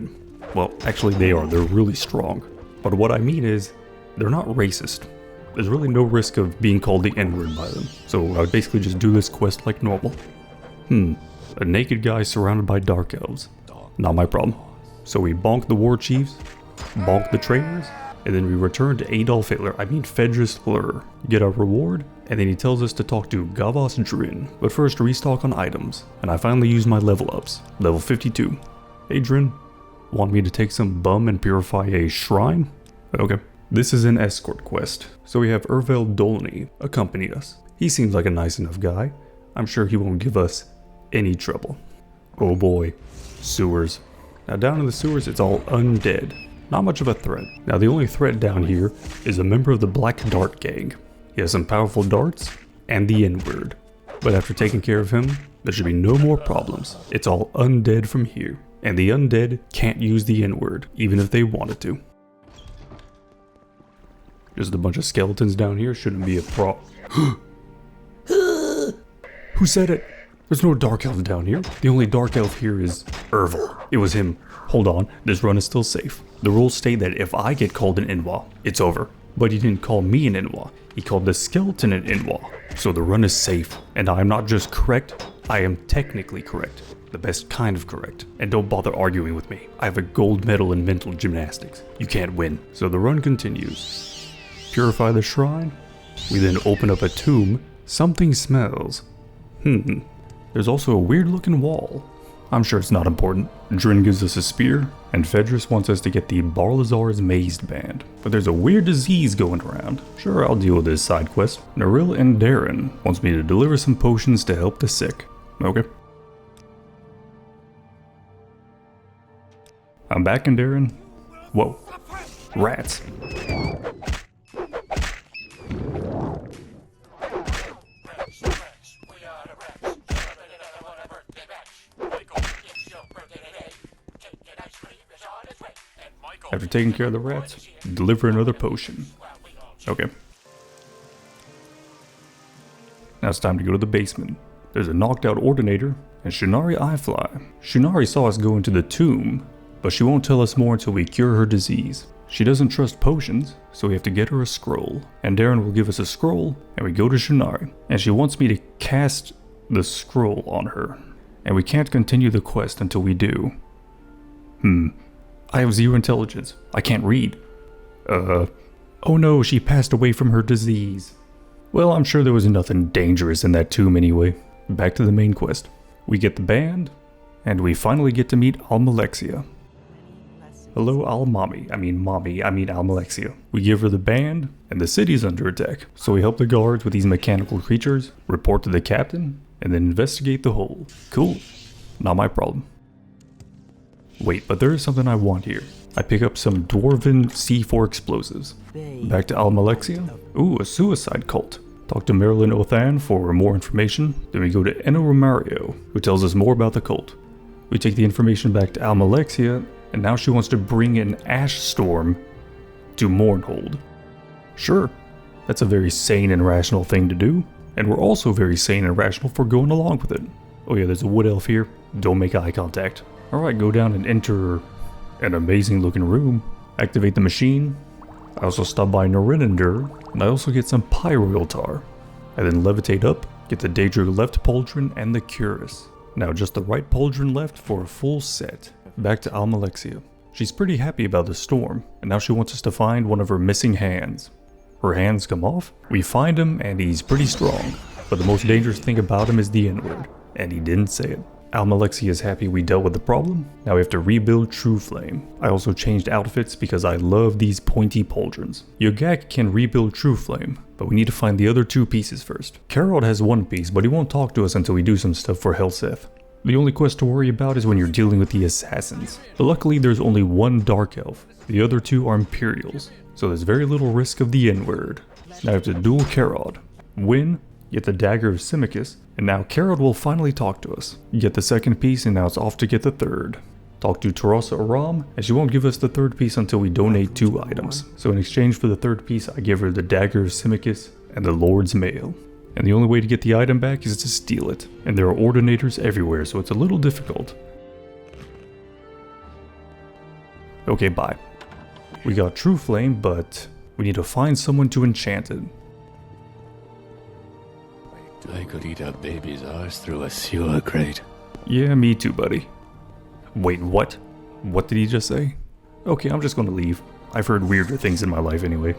Well, actually they are, they're really strong. But what I mean is, they're not racist. There's really no risk of being called the N-word by them. So I would basically just do this quest like normal. A naked guy surrounded by dark elves. Not my problem. So we bonk the war chiefs, bonk the traitors, and then we return to Fedris Hlur, get our reward, and then he tells us to talk to Gavos Drin, but first restock on items, and I finally use my level ups, level 52. Hey Drin, want me to take some bum and purify a shrine? Okay. This is an escort quest, so we have Ervel Dolny accompany us. He seems like a nice enough guy. I'm sure he won't give us any trouble. Oh boy, sewers. Now down in the sewers it's all undead. Not much of a threat. Now the only threat down here is a member of the Black Dart Gang. He has some powerful darts and the N-word. But after taking care of him, there should be no more problems. It's all undead from here. And the undead can't use the N-word, even if they wanted to. Just a bunch of skeletons down here shouldn't be a problem. Who said it? There's no dark elf down here. The only dark elf here is Ervel. It was him. Hold on, this run is still safe. The rules state that if I get called an Inwa, it's over. But he didn't call me an Inwa. He called the skeleton an Inwa. So the run is safe. And I am not just correct, I am technically correct. The best kind of correct. And don't bother arguing with me. I have a gold medal in mental gymnastics. You can't win. So the run continues. Purify the shrine. We then open up a tomb. Something smells. There's also a weird looking wall. I'm sure it's not important. Drin gives us a spear, and Fedris wants us to get the Barlazar's Mazed Band. But there's a weird disease going around. Sure, I'll deal with this side quest. Naril and Darren wants me to deliver some potions to help the sick. Okay. I'm back in Darren. Whoa. Rats. After taking care of the rats, deliver another potion. Okay. Now it's time to go to the basement. There's a knocked out Ordinator and Shunari Eyefly. Shunari saw us go into the tomb, but she won't tell us more until we cure her disease. She doesn't trust potions, so we have to get her a scroll. And Darren will give us a scroll, and we go to Shunari. And she wants me to cast the scroll on her. And we can't continue the quest until we do. I have 0 intelligence. I can't read. Oh no, she passed away from her disease. Well, I'm sure there was nothing dangerous in that tomb anyway. Back to the main quest. We get the band, and we finally get to meet Almalexia. Hello, Mommy, Almalexia. We give her the band, and the city's under attack. So we help the guards with these mechanical creatures, report to the captain, and then investigate the hole. Cool. Not my problem. Wait, but there is something I want here. I pick up some dwarven C4 explosives. Back to Almalexia. Ooh, a suicide cult. Talk to Marilyn Othan for more information. Then we go to Enno Romario, who tells us more about the cult. We take the information back to Almalexia, and now she wants to bring an ash storm to Mournhold. Sure, that's a very sane and rational thing to do. And we're also very sane and rational for going along with it. Oh yeah, there's a wood elf here. Don't make eye contact. Alright, go down and enter an amazing looking room. Activate the machine. I also stop by Norinander, and I also get some pyroil tar. I then levitate up, get the Daedra left pauldron and the cuirass. Now just the right pauldron left for a full set. Back to Almalexia. She's pretty happy about the storm, and now she wants us to find one of her missing hands. Her hands come off, we find him, and he's pretty strong. But the most dangerous thing about him is the N-word, and he didn't say it. Almalexia is happy we dealt with the problem. Now we have to rebuild True Flame. I also changed outfits because I love these pointy pauldrons. Yogak can rebuild True Flame, but we need to find the other 2 pieces first. Karod has 1 piece, but he won't talk to us until we do some stuff for Helseth. The only quest to worry about is when you're dealing with the assassins. But luckily there's only 1 Dark Elf. The other 2 are Imperials, so there's very little risk of the N-word. Now I have to duel Karod. Win, get the Dagger of Simicus, and now Karod will finally talk to us. Get the 2nd piece, and now it's off to get the 3rd. Talk to Tarasa Aram, and she won't give us the 3rd piece until we donate 2 items. So in exchange for the 3rd piece, I give her the Dagger of Simicus and the Lord's Mail. And the only way to get the item back is to steal it. And there are ordinators everywhere, so it's a little difficult. Okay, bye. We got True Flame, but we need to find someone to enchant it. I could eat a baby's arse through a sewer grate. Yeah, me too, buddy. Wait, what? What did he just say? Okay, I'm just gonna leave. I've heard weirder things in my life anyway.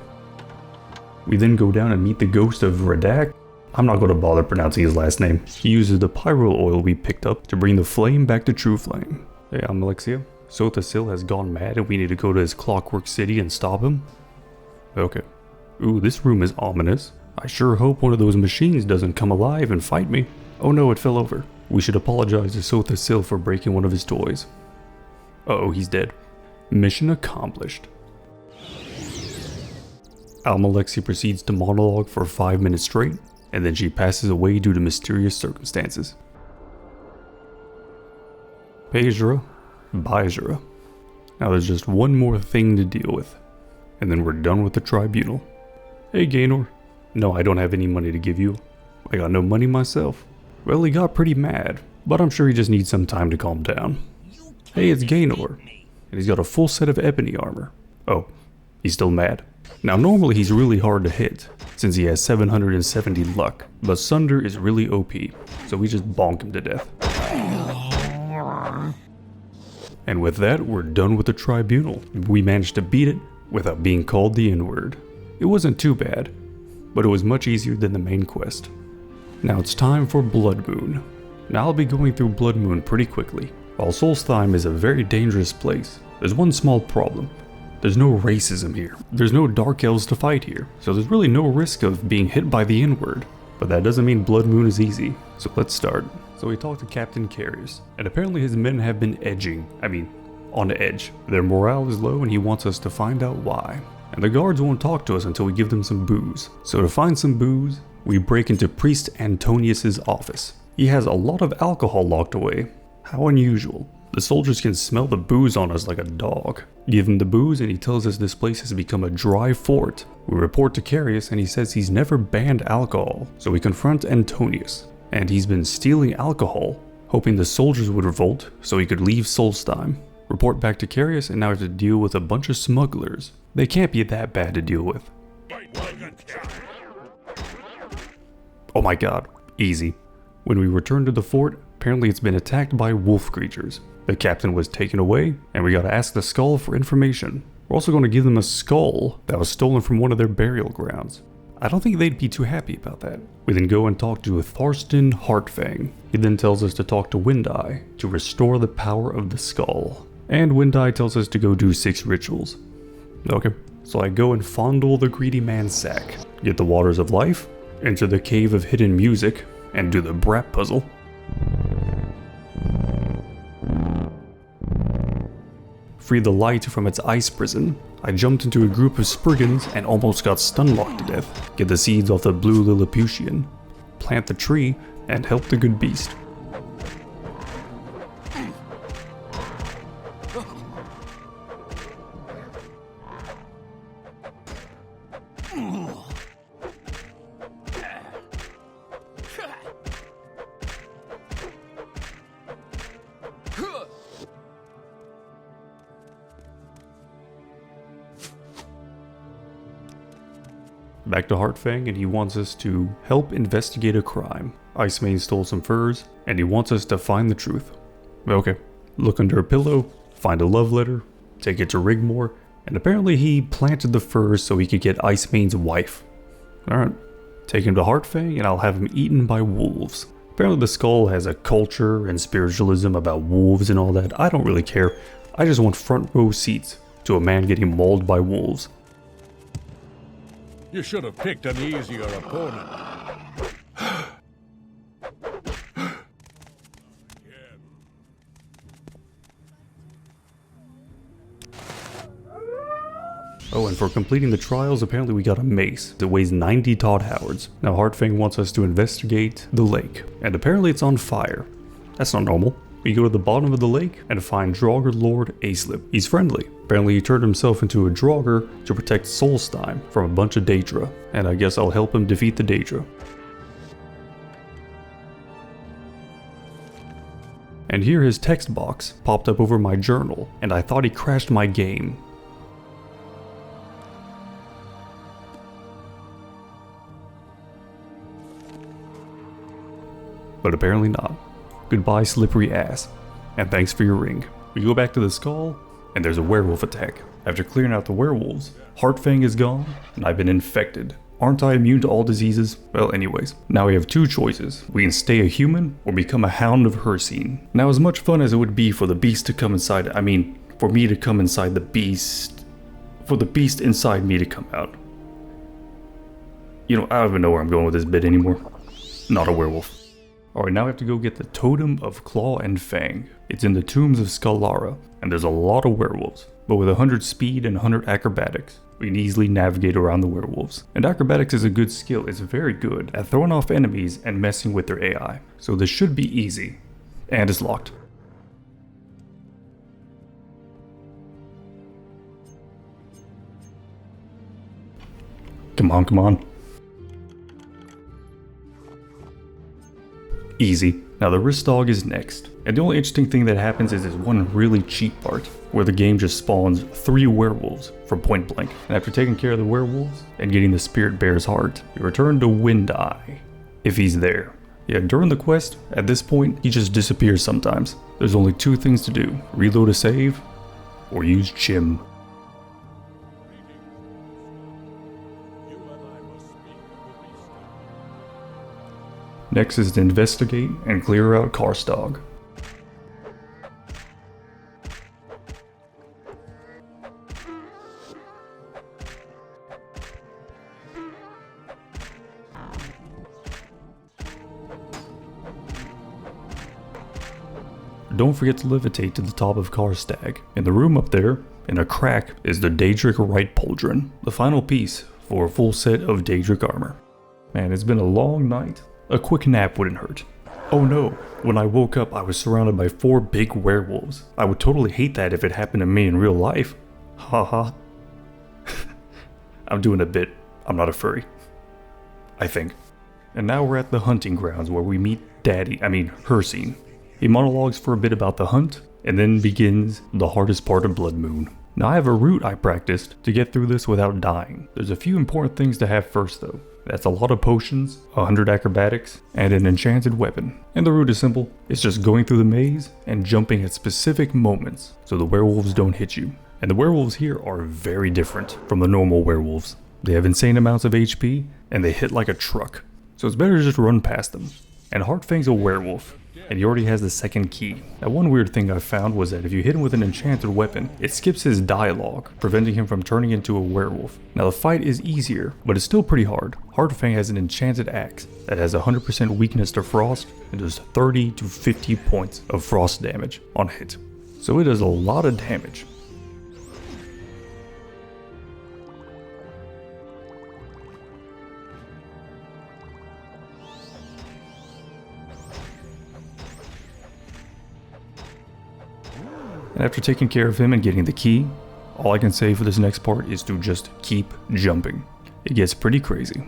We then go down and meet the ghost of Radak. I'm not gonna bother pronouncing his last name. He uses the pyro oil we picked up to bring the flame back to True Flame. Hey, I'm Alexia. Sothasil has gone mad and we need to go to his Clockwork City and stop him? Okay. Ooh, this room is ominous. I sure hope one of those machines doesn't come alive and fight me. Oh no, it fell over. We should apologize to Sothasil for breaking one of his toys. Uh-oh, he's dead. Mission accomplished. Almalexia proceeds to monologue for 5 minutes straight, and then she passes away due to mysterious circumstances. Pejra, Bijra. Now there's just one more thing to deal with, and then we're done with the tribunal. Hey Gaynor. No, I don't have any money to give you. I got no money myself. Well, he got pretty mad, but I'm sure he just needs some time to calm down. Hey, it's Gaynor, and he's got a full set of ebony armor. Oh, he's still mad. Now normally he's really hard to hit, since he has 770 luck, but Sunder is really OP, so we just bonk him to death. And with that, we're done with the tribunal. We managed to beat it without being called the N-word. It wasn't too bad, but it was much easier than the main quest. Now it's time for Blood Moon. Now I'll be going through Blood Moon pretty quickly. While Solstheim is a very dangerous place, there's one small problem. There's no racism here. There's no Dark Elves to fight here, so there's really no risk of being hit by the N-word. But that doesn't mean Blood Moon is easy, so let's start. So we talked to Captain Carius, and apparently his men have been on edge. Their morale is low and he wants us to find out why. And the guards won't talk to us until we give them some booze. So to find some booze, we break into Priest Antonius's office. He has a lot of alcohol locked away. How unusual. The soldiers can smell the booze on us like a dog. Give him the booze and he tells us this place has become a dry fort. We report to Carius and he says he's never banned alcohol. So we confront Antonius, and he's been stealing alcohol, hoping the soldiers would revolt so he could leave Solstheim. Report back to Carius and now we have to deal with a bunch of smugglers. They can't be that bad to deal with. Oh my god, easy. When we return to the fort, apparently it's been attacked by wolf creatures. The captain was taken away, and we gotta ask the skull for information. We're also gonna give them a skull that was stolen from one of their burial grounds. I don't think they'd be too happy about that. We then go and talk to Tharstan Heartfang. He then tells us to talk to Windeye to restore the power of the skull. And Windeye tells us to go do 6 rituals. Okay, so I go and fondle the greedy man's sack, get the waters of life, enter the cave of hidden music, and do the brat puzzle. Free the light from its ice prison. I jumped into a group of Spriggans and almost got stun-locked to death. Get the seeds off the blue Lilliputian. Plant the tree and help the good beast. back to Heartfang, and he wants us to help investigate a crime. Icemane stole some furs, and he wants us to find the truth. Okay, look under a pillow, find a love letter, take it to Rigmore, and apparently he planted the furs so he could get Icemane's wife. Alright, take him to Heartfang and I'll have him eaten by wolves. Apparently the skull has a culture and spiritualism about wolves and all that. I don't really care. I just want front row seats to a man getting mauled by wolves. You should have picked an easier opponent. Oh, and for completing the trials, apparently we got a mace that weighs 90 Todd Howards. Now Heartfang wants us to investigate the lake, and apparently it's on fire. That's not normal. We go to the bottom of the lake and find Draugr Lord Aislip. He's friendly. Apparently he turned himself into a Draugr to protect Solstheim from a bunch of Daedra, and I guess I'll help him defeat the Daedra. And here his text box popped up over my journal, and I thought he crashed my game. But apparently not. Goodbye, slippery ass. And thanks for your ring. We go back to the skull, and there's a werewolf attack. After clearing out the werewolves, Heartfang is gone, and I've been infected. Aren't I immune to all diseases? Well, anyways, now we have two choices. We can stay a human, or become a Hound of Hircine. Now, as much fun as it would be for the beast to come inside, for me to come inside the beast, for the beast inside me to come out. You know, I don't even know where I'm going with this bit anymore. Not a werewolf. Alright, now we have to go get the Totem of Claw and Fang. It's in the tombs of Scalara, and there's a lot of werewolves. But with 100 speed and 100 acrobatics, we can easily navigate around the werewolves. And acrobatics is a good skill. It's very good at throwing off enemies and messing with their AI. So this should be easy. And it's locked. Come on, come on. Easy. Now the wrist dog is next. And the only interesting thing that happens is this one really cheap part, where the game just spawns 3 werewolves from point blank. And after taking care of the werewolves and getting the spirit bear's heart, you return to Windeye, if he's there. Yeah, during the quest, at this point, he just disappears sometimes. There's only 2 things to do: reload a save, or use Chim. Next is to investigate and clear out Karstog. Don't forget to levitate to the top of Karstag. In the room up there, in a crack, is the Daedric Right Pauldron, the final piece for a full set of Daedric armor. Man, it's been a long night. A quick nap wouldn't hurt. Oh no, when I woke up I was surrounded by 4 big werewolves. I would totally hate that if it happened to me in real life. Haha. I'm doing a bit. I'm not a furry. I think. And now we're at the hunting grounds where we meet Hircine. He monologues for a bit about the hunt, and then begins the hardest part of Blood Moon. Now I have a route I practiced to get through this without dying. There's a few important things to have first though. That's a lot of potions, 100 acrobatics, and an enchanted weapon. And the route is simple. It's just going through the maze and jumping at specific moments so the werewolves don't hit you. And the werewolves here are very different from the normal werewolves. They have insane amounts of HP and they hit like a truck. So it's better to just run past them. And Heartfang's a werewolf, and he already has the second key. Now one weird thing I found was that if you hit him with an enchanted weapon, it skips his dialogue, preventing him from turning into a werewolf. Now the fight is easier, but it's still pretty hard. Heartfang has an enchanted axe that has 100% weakness to frost and does 30 to 50 points of frost damage on hit. So it does a lot of damage. And after taking care of him and getting the key, all I can say for this next part is to just keep jumping. It gets pretty crazy.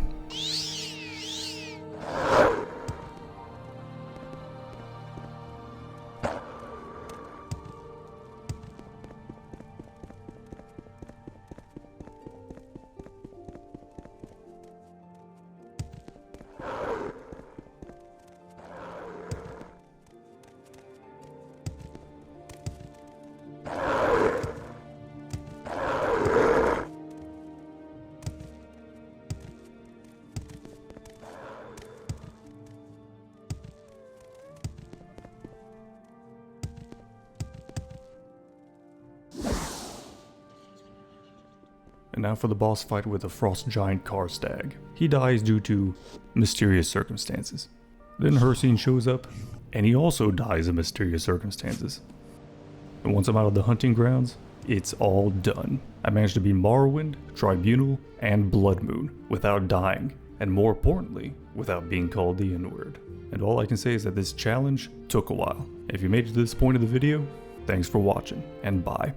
now for the boss fight with the frost giant Karstag. He dies due to mysterious circumstances. Then Hercene shows up, and he also dies in mysterious circumstances. And once I'm out of the hunting grounds, it's all done. I managed to beat Morrowind, Tribunal, and Blood Moon without dying, and more importantly, without being called the N-word. And all I can say is that this challenge took a while. If you made it to this point of the video, thanks for watching, and bye.